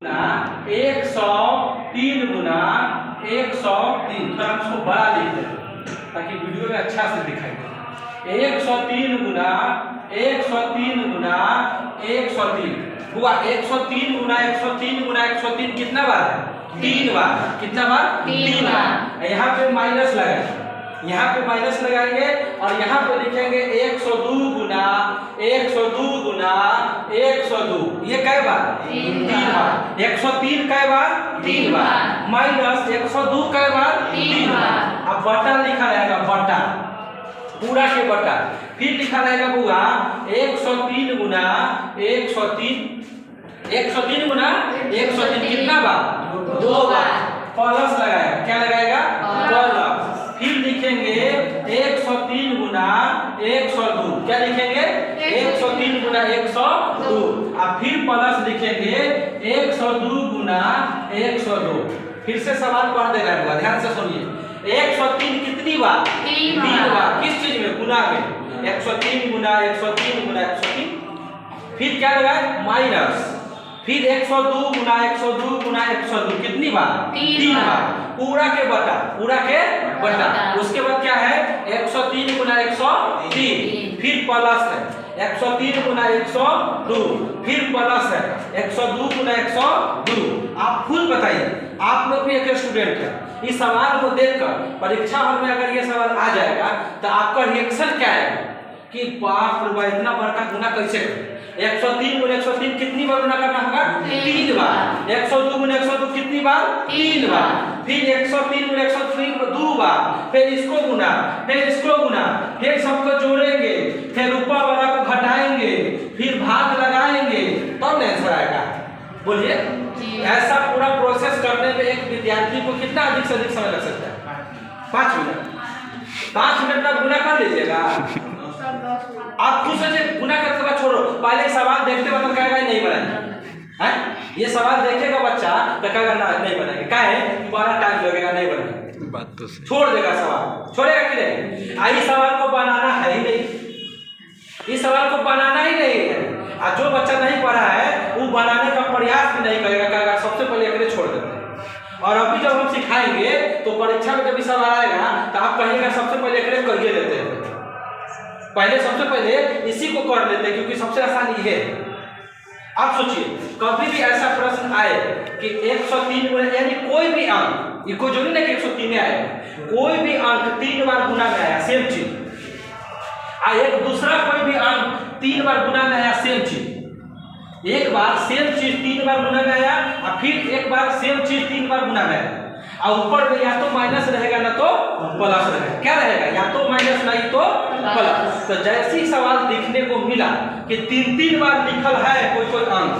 103 गुना 103। थोड़ा इसको बड़ा लिख दें ताकि वीडियो में अच्छा से दिखाई दे। 103 गुना 103 गुना 103 हुआ। 103 गुना 103 गुना 103 कितना बार है? 3 बार। कितना बार? 3 बार। यहाँ पे माइनस लगाएंगे, यहाँ पे माइनस लगाएंगे और यहाँ पे लिखेंगे 102 गुना 102 गुना 102। ये कै बार? 3 बार। 103 कै बार? 3 बार। माइनस 102 कै बार? 3 बार। अब बटा लिखा रहेगा, बटा पूरा के बटा। फिर लिखा रहेगा बुआ 103 गुना 103 103 गुना 103 कितना बार? 2 बार। प्लस लगाएगा, क्या लगाएगा? प्लस। फिर लिखेंगे 103 गुना 102। क्या लिखेंगे? 103 गुना 102। अब फिर प्लस लिखेंगे 102 गुना 102। फिर से सवाल पढ़ दे रहा है, ध्यान से सुनिए। 103 कितनी बार? 3 बार। किस चीज में? गुना में। 103 गुना 103 गुना 103। फिर क्या लगाए? माइनस। फिर 102 गुना 102 गुना 102 कितनी बार? 3 बार। पूरा के बटा, पूरा के बटा। उसके बाद क्या है? 103 गुना 103। फिर प्लस है 103 गुना 102। फिर प्लस है 102 गुना 102। आप खुद बताइए, आप लोग भी एक स्टूडेंट है। इस सवाल को देखकर परीक्षा हॉल में अगर ये सवाल आ जाएगा तो आपका रिएक्शन क्या है कि बाप रे बाप इतना बड़का गुना कैसे करें? 103 गुना 103 कितनी बार गुना करना होगा? 3 बार। 102 गुना 102 कितनी बार? 3 बार। फिर 103 गुना 103 2 बार। फिर इसको गुना, फिर इसको गुना, फिर सबको जोड़ेंगे, फिर ऊपर वाला को घटाएंगे, फिर भाग लगाएंगे, तब आंसर आएगा। बोलिए, ऐसा पूरा प्रोसेस करने में एक विद्यार्थी को कितना अधिक से अधिक समय लग सकता है? 5 मिनट। 5 मिनट तक गुना कर लीजिएगा। आप खुद से गुना करके बाद छोड़ो, पहले सवाल देखते वक्त कहेगा नहीं बनाएंगे। हैं? ये सवाल देखेगा बच्चा तो कहेगा ना नहीं बनाएंगे, क्या है बड़ा टाइम लगेगा, नहीं बनाएंगे। बात तो सही। छोड़ देगा सवाल, छोड़ेगा कि नहीं? इस सवाल को बनाना है ही नहीं, इस सवाल को बनाना ही नहीं है। और जो बच्चा नहीं पढ़ा है वो बनाने का प्रयास भी नहीं करेगा, कहेगा सबसे पहले एकरे छोड़ देते हैं। और अभी जब हम सिखाएंगे तो परीक्षा में जब भी सवाल आएगा तो आप कहिएगा सबसे पहले एकरे करिए देते हैं, पहले सबसे पहले इसी को कर लेते हैं क्योंकि सबसे आसान ये है। आप सोचिए कभी भी ऐसा प्रश्न आए कि 103 यानी कोई भी अंक, ये कोई जरूरी नहीं कि 103 आएगा, कोई भी अंक 3 बार गुना में आया सेम चीज, एक दूसरा कोई भी अंक 3 बार गुना में आया सेम चीज, एक बार सेम चीज 3 बार गुना में आया और फिर एक बार सेम चीज 3 बार गुना में आया, और ऊपर में या तो माइनस रहेगा ना तो प्लस रहेगा। क्या रहेगा? या तो माइनस नहीं तो प्लस। तो जैसे ही सवाल देखने को मिला कि 3 बार लिखल है कोई कोई अंक,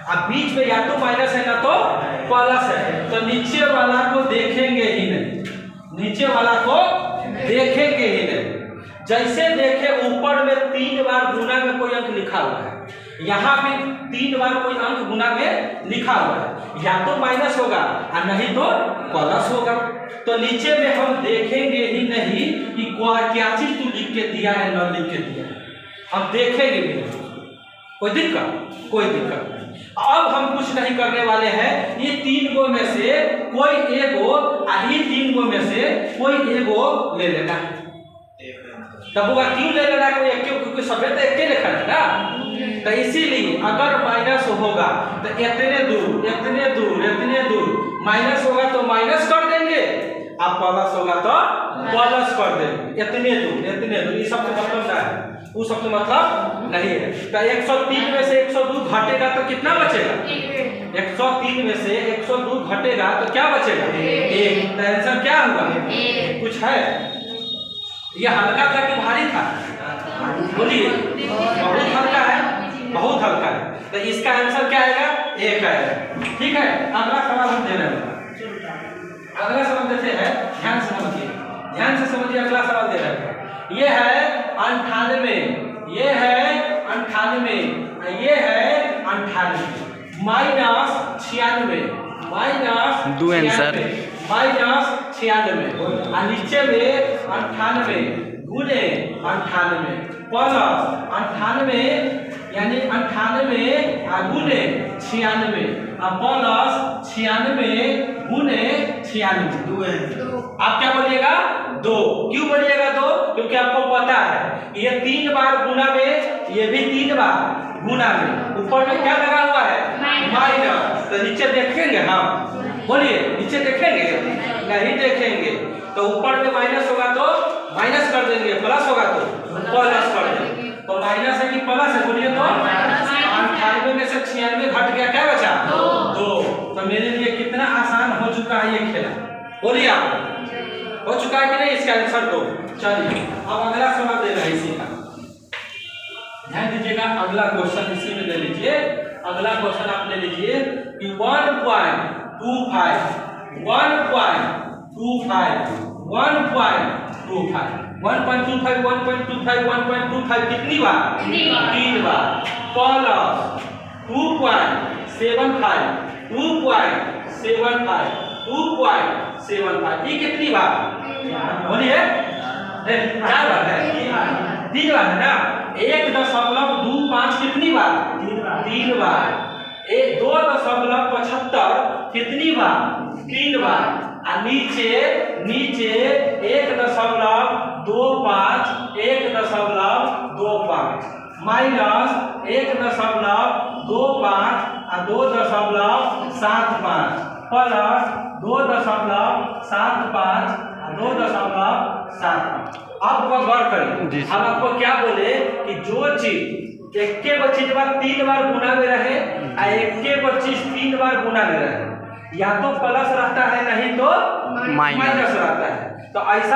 अब बीच में या तो माइनस है ना तो प्लस है, तो नीचे वाला को देखेंगे ही नहीं, नीचे वाला को देखेंगे ही नहीं। जैसे देखे ऊपर में 3 बार गुना में कोई अंक लिखा हुआ है, यहाँ पे 3 बार कोई अंक गुना में लिखा हुआ है, या तो माइनस होगा और नहीं तो प्लस होगा। तो नीचे में हम देखेंगे ही नहीं कि क्या चीज तू लिख के दिया है न लिख के दिया है, हम देखेंगे भी नहीं। कोई दिक्कत? कोई दिक्कत नहीं। अब हम कुछ नहीं करने वाले हैं, ये 3 गो में से कोई एगो, ये 3 गो में से कोई एगो ले लेना है। तब वो क्यों ले लेना? कोई एक, क्योंकि सफेद तो एक लिखा है ना, तो इसीलिए अगर माइनस होगा तो इतने दूर माइनस होगा तो माइनस कर देंगे, अब प्लस होगा तो प्लस कर देंगे। इतने दूर ये सबसे मतलब ना है, वो सबसे मतलब नहीं है। तो 103 में से 102 घटेगा तो कितना बचेगा? 103 में से 102 घटेगा तो क्या बचेगा? 1। तो आंसर क्या हुआ? कुछ है? ये हल्का था कि भारी था? बोलिए, बहुत हल्का है, बहुत हल्का है। तो इसका आंसर क्या आएगा? 1 आएगा। ठीक है, अगला सवाल हम दे रहे हैं। अगला सवाल देते हैं, ध्यान से समझिए, अगला सवाल दे रहे हैं। ये है 98, ये है 98, ये है 98 माइनस 96, माइनस 2 आंसर माइनस 96, और नीचे में 98 गुने 98 प्लस 98 यानी 98 गुने 96 अब प्लस 96 गुने 96 2 है। आप क्या बोलिएगा 2। क्यों बोलिएगा 2? क्योंकि आपको पता है ये 3 बार गुना में, ये भी 3 बार गुना में, ऊपर में क्या लगा हुआ है माइनस। तो नीचे देखेंगे हम, बोलिए नीचे देखेंगे नहीं देखेंगे। तो ऊपर में माइनस होगा तो माइनस कर देंगे, प्लस होगा तो प्लस कर देंगे। तो माइनस है कि प्लस है बोलिए तो 98 में से 96 घट गया, क्या बचा 2। तो मेरे लिए कितना आसान हो चुका है ये खेला, बोलिए आप हो चुका है कि नहीं इसका आंसर 2। चलिए अब अगला सवाल देना है इसी का, ध्यान दीजिएगा। अगला क्वेश्चन इसी में ले लीजिए। अगला क्वेश्चन आप ले लीजिए कि 1.25 कितनी बार? 3 बार। प्लस 2.75 ये कितनी बार? बोलिए 4 बार है, 3 बार है ना। 1.25 कितनी बार? 3 बार। 2.75 कितनी बार? 3 बार। और नीचे 1.25 माइनस 1.25 और 2.75 प्लस 2.75 और 2.75। अब गौर करिए, हम आपको क्या बोले कि जो चीज एक चीज 3 बार गुना में रहे और एक चीज 3 बार गुना में रहे, या तो प्लस रहता है नहीं तो माइनस रहता है। तो ऐसा